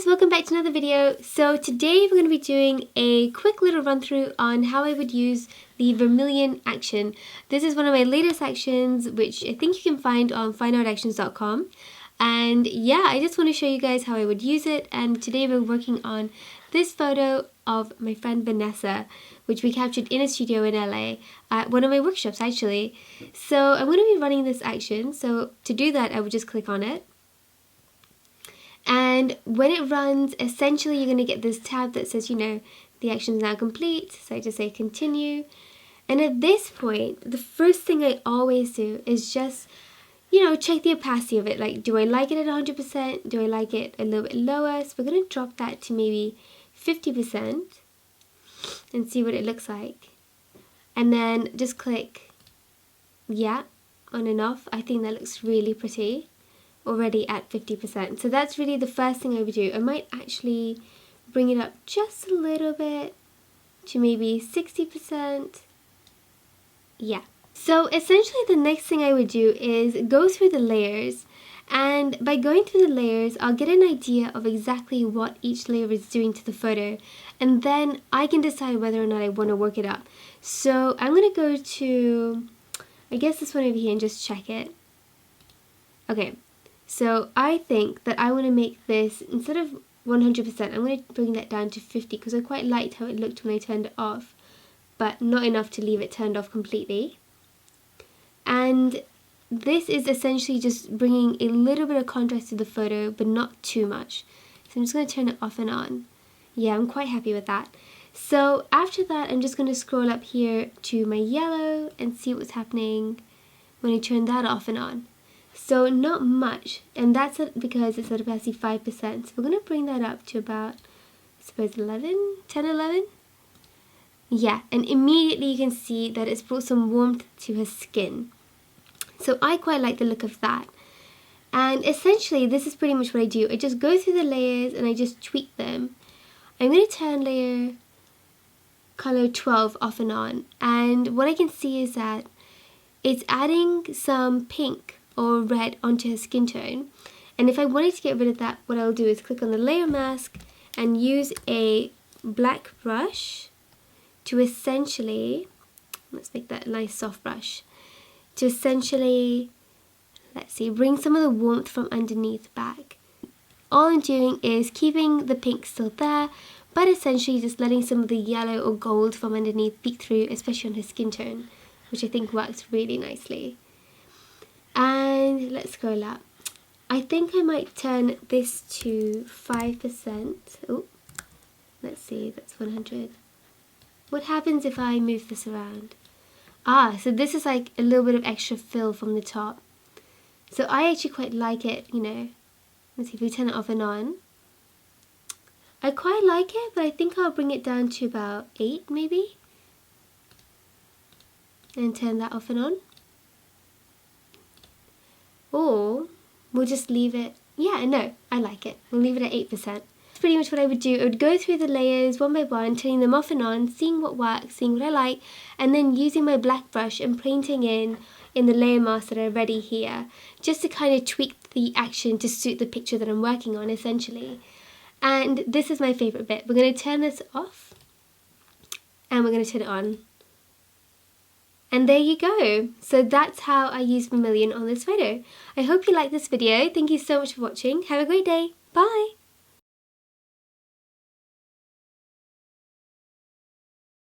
guys, welcome back to another video. So today we're going to be doing a quick little run through on how I would use the Vermilion Action. This is one of my latest actions, which I think you can find on fineartactions.com. And yeah, I just want to show you guys how I would use it. And today we're working on this photo of my friend Vanessa, which we captured in a studio in LA at one of my workshops actually. So I'm going to be running this action. So to do that, I would just click on it. And when it runs, essentially you're going to get this tab that says, the action is now complete. So I just say continue. And at this point, the first thing I always do is just, check the opacity of it. Like, do I like it at 100%? Do I like it a little bit lower? So we're going to drop that to maybe 50% and see what it looks like. And then just click, yeah, on and off. I think that looks really pretty. Already at 50%. So that's really the first thing I would do. I might actually bring it up just a little bit to maybe 60%. Yeah. So essentially the next thing I would do is go through the layers, and by going through the layers I'll get an idea of exactly what each layer is doing to the photo, and then I can decide whether or not I want to work it up. So I'm going to go to, I guess this one over here, and just check it. Okay. So I think that I want to make this, instead of 100%, I'm going to bring that down to 50 because I quite liked how it looked when I turned it off, but not enough to leave it turned off completely. And this is essentially just bringing a little bit of contrast to the photo, but not too much. So I'm just going to turn it off and on. Yeah, I'm quite happy with that. So after that, I'm just going to scroll up here to my yellow and see what's happening when I turn that off and on. So not much, and that's because it's at opacity 5%. So we're going to bring that up to about, I suppose, 10, 11? Yeah, and immediately you can see that it's brought some warmth to her skin. So I quite like the look of that. And essentially, this is pretty much what I do. I just go through the layers and I just tweak them. I'm going to turn layer color 12 off and on. And what I can see is that it's adding some pink or red onto her skin tone. And if I wanted to get rid of that, what I'll do is click on the layer mask and use a black brush to essentially, let's make that a nice soft brush, to essentially, bring some of the warmth from underneath back. All I'm doing is keeping the pink still there, but essentially just letting some of the yellow or gold from underneath peek through, especially on her skin tone, which I think works really nicely. And let's scroll up. I think I might turn this to 5%. Oh, let's see, that's 100. What happens if I move this around? So this is like a little bit of extra fill from the top. So I actually quite like it, Let's see if we turn it off and on. I quite like it, but I think I'll bring it down to about 8 maybe. And turn that off and on. Or we'll just leave it, no, I like it. We'll leave it at 8%. That's pretty much what I would do. I would go through the layers one by one, turning them off and on, seeing what works, seeing what I like, and then using my black brush and painting in the layer masks that are ready here, just to kind of tweak the action to suit the picture that I'm working on, essentially. And this is my favourite bit. We're going to turn this off, and we're going to turn it on. And there you go. So that's how I use Vermilion on this photo. I hope you liked this video. Thank you so much for watching. Have a great day. Bye.